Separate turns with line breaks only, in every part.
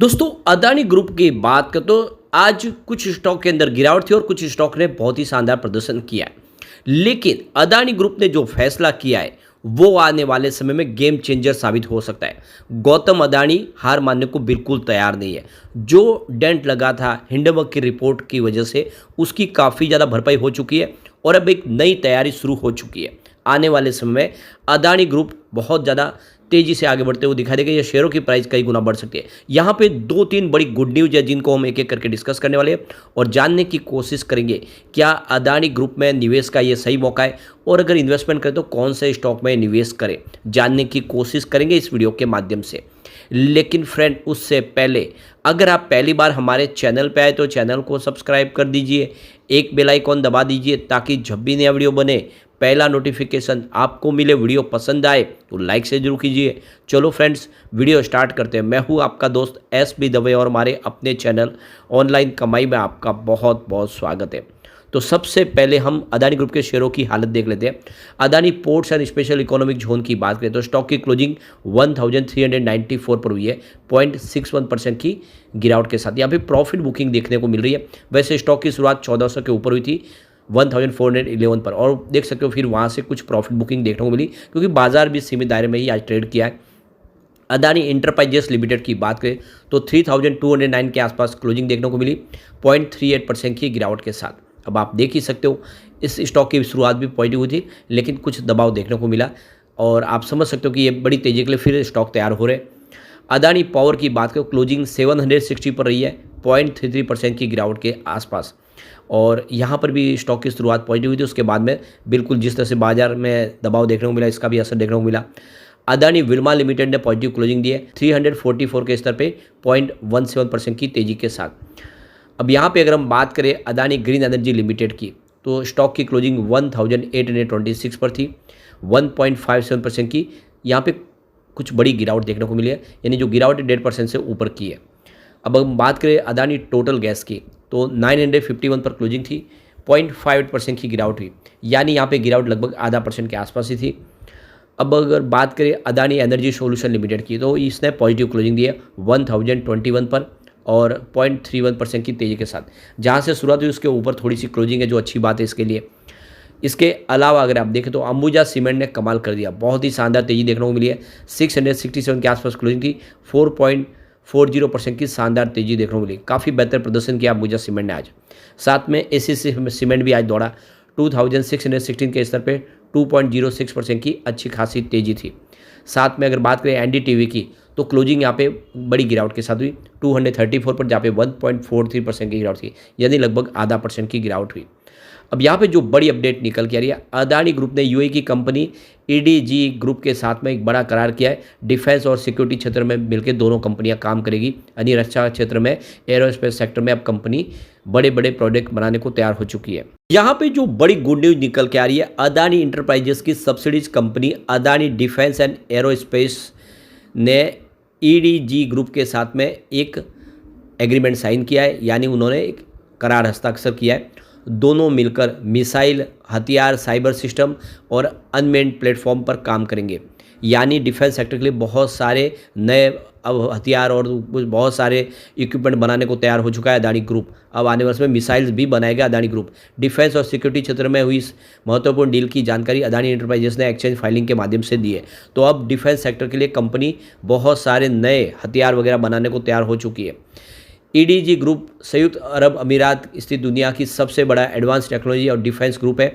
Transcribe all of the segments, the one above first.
दोस्तों अदानी ग्रुप की बात करें तो आज कुछ स्टॉक के अंदर गिरावट थी और कुछ स्टॉक ने बहुत ही शानदार प्रदर्शन किया है। लेकिन अदानी ग्रुप ने जो फैसला किया है वो आने वाले समय में गेम चेंजर साबित हो सकता है। गौतम अदानी हार मानने को बिल्कुल तैयार नहीं है। जो डेंट लगा था हिंडनबर्ग की रिपोर्ट की वजह से उसकी काफ़ी ज़्यादा भरपाई हो चुकी है और अब एक नई तैयारी शुरू हो चुकी है। आने वाले समय में अदानी ग्रुप बहुत ज़्यादा तेजी से आगे बढ़ते हुए दिखाई देगा। ये शेयरों की प्राइस कई गुना बढ़ सकती है। यहाँ पे दो तीन बड़ी गुड न्यूज़ है जिनको हम एक एक करके डिस्कस करने वाले हैं और जानने की कोशिश करेंगे क्या अदानी ग्रुप में निवेश का ये सही मौका है और अगर इन्वेस्टमेंट करें तो कौन से स्टॉक में निवेश करें, जानने की कोशिश करेंगे इस वीडियो के माध्यम से। लेकिन फ्रेंड उससे पहले अगर आप पहली बार हमारे चैनल पे आए तो चैनल को सब्सक्राइब कर दीजिए, एक बेल आइकॉन दबा दीजिए ताकि जब भी नया वीडियो बने पहला नोटिफिकेशन आपको मिले। वीडियो पसंद आए तो लाइक से जरूर कीजिए। चलो फ्रेंड्स वीडियो स्टार्ट करते हैं। मैं हूं आपका दोस्त एस.बी. दवे और हमारे अपने चैनल ऑनलाइन कमाई में आपका बहुत बहुत स्वागत है। तो सबसे पहले हम अदानी ग्रुप के शेयरों की हालत देख लेते हैं। Adani ports and special economic zone की बात करें तो स्टॉक की क्लोजिंग 1394 पर हुई है, 0.61% की गिरावट के साथ। यहाँ पे प्रॉफिट बुकिंग देखने को मिल रही है। वैसे स्टॉक की शुरुआत 1400 के ऊपर हुई थी 1411 पर और देख सकते हो फिर वहाँ से कुछ प्रॉफिट बुकिंग देखने को मिली क्योंकि बाजार भी सीमित दायरे में ही आज ट्रेड किया है। अदानी इंटरप्राइजेस लिमिटेड की बात करें तो 3209 के आसपास क्लोजिंग देखने को मिली, 0.38% की गिरावट के साथ। अब आप देख ही सकते हो इस स्टॉक की शुरुआत भी पॉजिटिव हुई थी लेकिन कुछ दबाव देखने को मिला और आप समझ सकते हो कि ये बड़ी तेजी के लिए फिर स्टॉक तैयार हो रहे हैं। अदानी पावर की बात करें क्लोजिंग 760 पर रही है, 0.33% की गिरावट के आसपास और यहाँ पर भी स्टॉक की शुरुआत पॉजिटिव हुई थी। उसके बाद में बिल्कुल जिस तरह से बाजार में दबाव देखने को मिला इसका भी असर देखने को मिला। अदानी विल्मा लिमिटेड ने पॉजिटिव क्लोजिंग दी है 344 के स्तर पे 0.17% की तेजी के साथ। अब यहाँ पे अगर हम बात करें अदानी ग्रीन एनर्जी लिमिटेड की तो स्टॉक की क्लोजिंग 1826 पर थी, 1.57% की। यहाँ पे कुछ बड़ी गिरावट देखने को मिली है, यानी जो गिरावट 1.5% से ऊपर की है। अब हम बात करें अदानी टोटल गैस की तो 951 पर क्लोजिंग थी, 0.58% की गिरावट हुई, यानी यहाँ पे गिरावट लगभग आधा % के आसपास ही थी। अब अगर बात करें अदानी एनर्जी सॉल्यूशन लिमिटेड की तो इसने पॉजिटिव क्लोजिंग दी है 1021 पर और 0.31% की तेज़ी के साथ। जहाँ से शुरुआत हुई उसके ऊपर थोड़ी सी क्लोजिंग है जो अच्छी बात है इसके लिए। इसके अलावा अगर आप देखें तो अंबुजा सीमेंट ने कमाल कर दिया, बहुत ही शानदार तेज़ी देखने को मिली है। 667 के आसपास क्लोजिंग थी, 4.40% की शानदार तेज़ी देखने को मिली। काफ़ी बेहतर प्रदर्शन किया अंबुजा सीमेंट ने आज। साथ में एसीसी सीमेंट भी आज दौड़ा, 2616 के स्तर पे 2.06% की अच्छी खासी तेज़ी थी। साथ में अगर बात करें एनडीटीवी की तो क्लोजिंग यहाँ पे बड़ी गिरावट के साथ हुई 234 पर, जहाँ पे 1.43% की गिरावट थी, यानी लगभग आधा % की गिरावट हुई। अब यहाँ पे जो बड़ी अपडेट निकल के आ रही है, अदानी ग्रुप ने यूएई की कंपनी ईडीजी ग्रुप के साथ में एक बड़ा करार किया है। डिफेंस और सिक्योरिटी क्षेत्र में मिलकर दोनों कंपनियां काम करेगी, यानी रक्षा क्षेत्र में एरोस्पेस सेक्टर में अब कंपनी बड़े बड़े प्रोडक्ट बनाने को तैयार हो चुकी है। यहाँ पे जो बड़ी गुड न्यूज निकल के आ रही है, अदानी इंटरप्राइजेस की subsidies company Adani defence and aerospace ने ईडीजी ग्रुप के साथ में एक एग्रीमेंट साइन किया है, यानी उन्होंने एक करार हस्ताक्षर किया है। दोनों मिलकर मिसाइल, हथियार, साइबर सिस्टम और अनमेन्ड प्लेटफॉर्म पर काम करेंगे, यानी डिफेंस सेक्टर के लिए बहुत सारे नए अब हथियार और बहुत सारे इक्विपमेंट बनाने को तैयार हो चुका है अदानी ग्रुप। अब आने वर्ष में मिसाइल्स भी बनाएगा अदानी ग्रुप। डिफेंस और सिक्योरिटी क्षेत्र में हुई इस महत्वपूर्ण डील की जानकारी अदानी एंटरप्राइजेस ने एक्सचेंज फाइलिंग के माध्यम से दी है। तो अब डिफेंस सेक्टर के लिए कंपनी बहुत सारे नए हथियार वगैरह बनाने को तैयार हो चुकी है। ईडीजी ग्रुप संयुक्त अरब अमीरात स्थित दुनिया की सबसे बड़ा एडवांस टेक्नोलॉजी और डिफेंस ग्रुप है।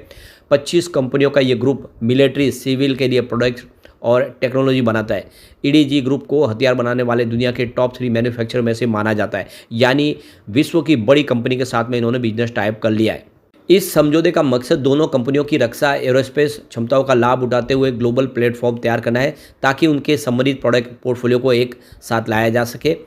25 कंपनियों का ये ग्रुप मिलिट्री, सिविल के लिए प्रोडक्ट्स और टेक्नोलॉजी बनाता है। ईडीजी ग्रुप को हथियार बनाने वाले दुनिया के टॉप 3 मैन्युफैक्चरर में से माना जाता है, यानी विश्व की बड़ी कंपनी के साथ में इन्होंने बिजनेस टाइप कर लिया है। इस समझौते का मकसद दोनों कंपनियों की रक्षा एरोस्पेस क्षमताओं का लाभ उठाते हुए ग्लोबल प्लेटफॉर्म तैयार करना है ताकि उनके संबंधित प्रोडक्ट पोर्टफोलियो को एक साथ लाया जा सके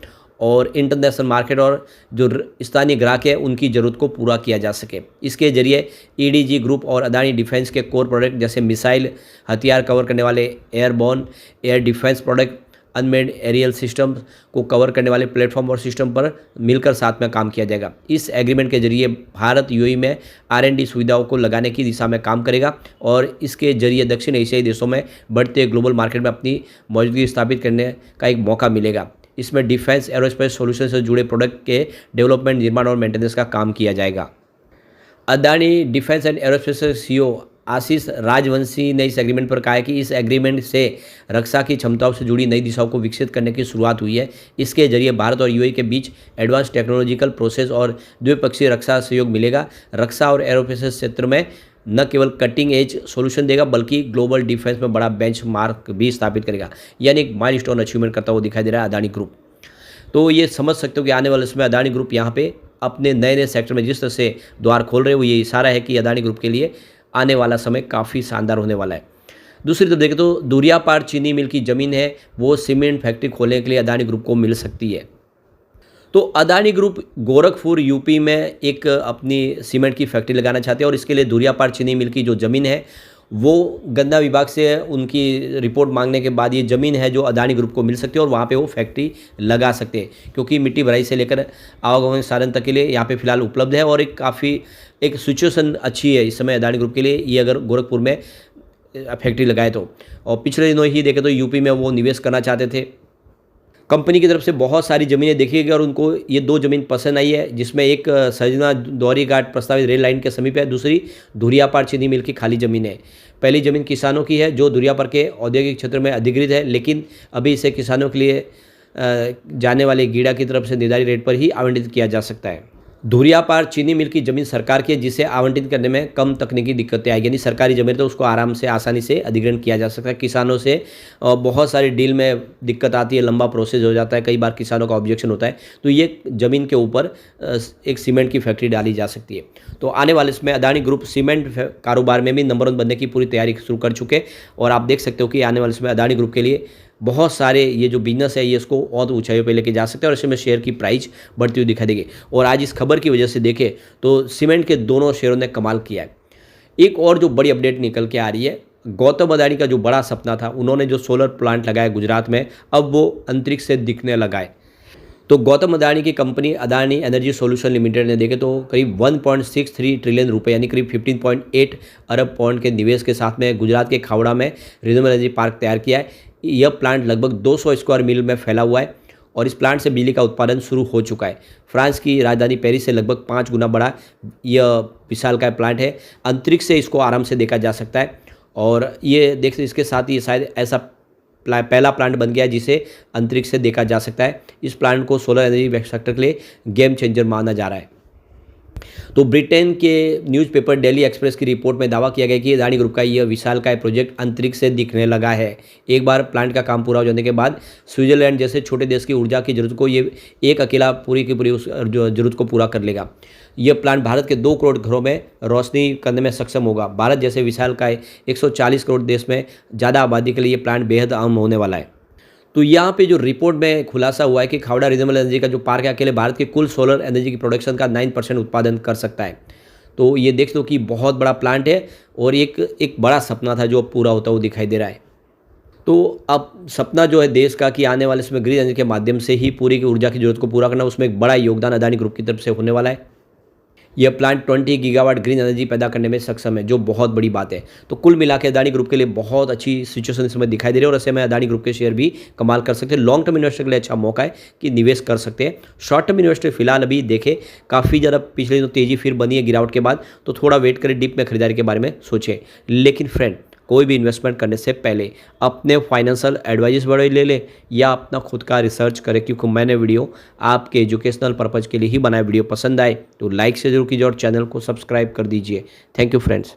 और इंटरनेशनल मार्केट और जो स्थानीय ग्राहक है उनकी ज़रूरत को पूरा किया जा सके। इसके जरिए ईडीजी ग्रुप और अदानी डिफेंस के कोर प्रोडक्ट जैसे मिसाइल, हथियार कवर करने वाले airborne air defence product, unmanned aerial system को कवर करने वाले प्लेटफॉर्म और सिस्टम पर मिलकर साथ में काम किया जाएगा। इस एग्रीमेंट के जरिए भारत यूएई में R&D सुविधाओं को लगाने की दिशा में काम करेगा और इसके जरिए दक्षिण एशियाई देशों में बढ़ते ग्लोबल मार्केट में अपनी मौजूदगी स्थापित करने का एक मौका मिलेगा। इसमें डिफेंस एरोस्पेस सॉल्यूशन से जुड़े प्रोडक्ट के डेवलपमेंट, निर्माण और मेंटेनेंस का काम किया जाएगा। अदानी डिफेंस एंड एरोस्पेस के सीईओ आशीष राजवंशी ने इस एग्रीमेंट पर कहा है कि इस एग्रीमेंट से रक्षा की क्षमताओं से जुड़ी नई दिशाओं को विकसित करने की शुरुआत हुई है। इसके जरिए भारत और यूएई के बीच एडवांस टेक्नोलॉजिकल प्रोसेस और द्विपक्षीय रक्षा सहयोग मिलेगा। रक्षा और एरोस्पेस क्षेत्र में न केवल कटिंग एज सॉल्यूशन देगा बल्कि ग्लोबल डिफेंस में बड़ा बेंचमार्क भी स्थापित करेगा, यानी एक माइलस्टोन अचीवमेंट करता हुआ दिखाई दे रहा है अदानी ग्रुप। तो ये समझ सकते हो कि आने वाले समय अदानी ग्रुप यहाँ पे अपने नए नए सेक्टर में जिस तरह से द्वार खोल रहे हो, ये इशारा है कि अदानी ग्रुप के लिए आने वाला समय काफ़ी शानदार होने वाला है। दूसरी तरफ देखें तो दूरियापार चीनी मिल की ज़मीन है, वो सीमेंट फैक्ट्री खोलने के लिए अदानी ग्रुप को मिल सकती है। तो अदानी ग्रुप गोरखपुर यूपी में एक अपनी सीमेंट की फैक्ट्री लगाना चाहते हैं और इसके लिए दूरियापार चीनी मिल की जो ज़मीन है वो गन्ना विभाग से उनकी रिपोर्ट मांगने के बाद ये ज़मीन है जो अदानी ग्रुप को मिल सकती है और वहाँ पे वो फैक्ट्री लगा सकते हैं, क्योंकि मिट्टी भराई से लेकर आवागमन साधन तक के लिए यहाँ पे फिलहाल उपलब्ध है और एक काफ़ी एक सिचुएशन अच्छी है इस समय अदानी ग्रुप के लिए, ये अगर गोरखपुर में फैक्ट्री लगाए तो। और पिछले दिनों ही देखें तो यूपी में वो निवेश करना चाहते थे। कंपनी की तरफ से बहुत सारी ज़मीनें देखी गई और उनको ये 2 ज़मीन पसंद आई है, जिसमें एक सजना दौरी घाट प्रस्तावित रेल लाइन के समीप है, दूसरी धुरियापार चीनी मिल की खाली ज़मीन है। पहली ज़मीन किसानों की है जो धुरियापार के औद्योगिक क्षेत्र में अधिकृत है, लेकिन अभी इसे किसानों के लिए जाने वाले गीड़ा की तरफ से निर्धारित रेट पर ही आवंटित किया जा सकता है। धुरियापार चीनी मिल की ज़मीन सरकार की है, जिसे आवंटित करने में कम तकनीकी दिक्कतें आएगी, यानी सरकारी ज़मीन तो उसको आराम से आसानी से अधिग्रहण किया जा सकता है। किसानों से बहुत सारी डील में दिक्कत आती है, लंबा प्रोसेस हो जाता है, कई बार किसानों का ऑब्जेक्शन होता है, तो ये ज़मीन के ऊपर एक सीमेंट की फैक्ट्री डाली जा सकती है। तो आने वाले इसमें अदानी ग्रुप सीमेंट कारोबार में भी नंबर 1 बनने की पूरी तैयारी शुरू कर चुके हैं और आप देख सकते हो कि आने वाले इसमें अदानी ग्रुप के लिए बहुत सारे ये जो बिजनेस है ये इसको और ऊंचाइयों पे लेके जा सकते हैं और इसमें शेयर की प्राइस बढ़ती हुई दिखाई देगी। और आज इस खबर की वजह से देखें तो सीमेंट के दोनों शेयरों ने कमाल किया है। एक और जो बड़ी अपडेट निकल के आ रही है, गौतम अदानी का जो बड़ा सपना था, उन्होंने जो सोलर प्लांट लगाया गुजरात में, अब वो अंतरिक्ष से दिखने लगा है। तो गौतम अदानी की company Adani energy solution limited ने देखे तो करीब 1.63 ट्रिलियन रुपए यानी करीब 15.8 अरब पाउंड के निवेश के साथ में गुजरात के खावड़ा में रिन्यूएबल एनर्जी पार्क तैयार किया है। यह प्लांट लगभग 200 स्क्वायर मील में फैला हुआ है और इस प्लांट से बिजली का उत्पादन शुरू हो चुका है। फ्रांस की राजधानी पेरिस से लगभग 5 गुना बड़ा यह विशालकाय प्लांट है। अंतरिक्ष से इसको आराम से देखा जा सकता है और ये देख इसके साथ ही शायद ऐसा पहला प्लांट बन गया जिसे अंतरिक्ष से देखा जा सकता है। इस प्लांट को सोलर एनर्जी सेक्टर के लिए गेम चेंजर माना जा रहा है। तो ब्रिटेन के न्यूज़पेपर डेली एक्सप्रेस की रिपोर्ट में दावा किया गया कि अदानी ग्रुप का यह विशालकाय प्रोजेक्ट अंतरिक्ष से दिखने लगा है। एक बार प्लांट का काम पूरा हो जाने के बाद स्विट्जरलैंड जैसे छोटे देश की ऊर्जा की जरूरत को ये एक अकेला पूरी की पूरी उस जरूरत को पूरा कर लेगा। यह प्लांट भारत के 2 करोड़ घरों में रोशनी करने में सक्षम होगा। भारत जैसे विशालकाय 140 करोड़ देश में ज़्यादा आबादी के लिए ये प्लांट बेहद अहम होने वाला है। तो यहाँ पे जो रिपोर्ट में खुलासा हुआ है कि खावड़ा रिन्यूएबल एनर्जी का जो पार्क है अकेले भारत के कुल सोलर एनर्जी की प्रोडक्शन का 9% उत्पादन कर सकता है। तो ये देख लो कि बहुत बड़ा प्लांट है और एक बड़ा सपना था जो पूरा होता हुआ दिखाई दे रहा है। तो अब सपना जो है देश का कि आने वाले इसमें ग्रीन एनर्जी के माध्यम से ही पूरी की ऊर्जा की जरूरत को पूरा करना, उसमें एक बड़ा योगदान अदानी ग्रुप की तरफ से होने वाला है। यह प्लांट 20 गीगावाट ग्रीन एनर्जी पैदा करने में सक्षम है, जो बहुत बड़ी बात है। तो कुल मिला के अदानी ग्रुप के लिए बहुत अच्छी सिचुएशन इस समय दिखाई दे रही है और ऐसे में अदानी ग्रुप के शेयर भी कमाल कर सकते हैं। लॉन्ग टर्म इन्वेस्टर के लिए अच्छा मौका है कि निवेश कर सकते हैं। शॉर्ट टर्म इन्वेस्टर फिलहाल अभी देखें काफ़ी ज़्यादा पिछले दिनों तेज़ी फिर बनी है गिरावट के बाद, तो थोड़ा वेट करें, डिप में खरीदारी के बारे में सोचें। लेकिन फ्रेंड, कोई भी इन्वेस्टमेंट करने से पहले अपने फाइनेंशियल एडवाइस बड़े ले लें या अपना खुद का रिसर्च करें, क्योंकि मैंने वीडियो आपके एजुकेशनल पर्पज़ के लिए ही बनाया। वीडियो पसंद आए तो लाइक से जरूर कीजिए और चैनल को सब्सक्राइब कर दीजिए। Thank you friends.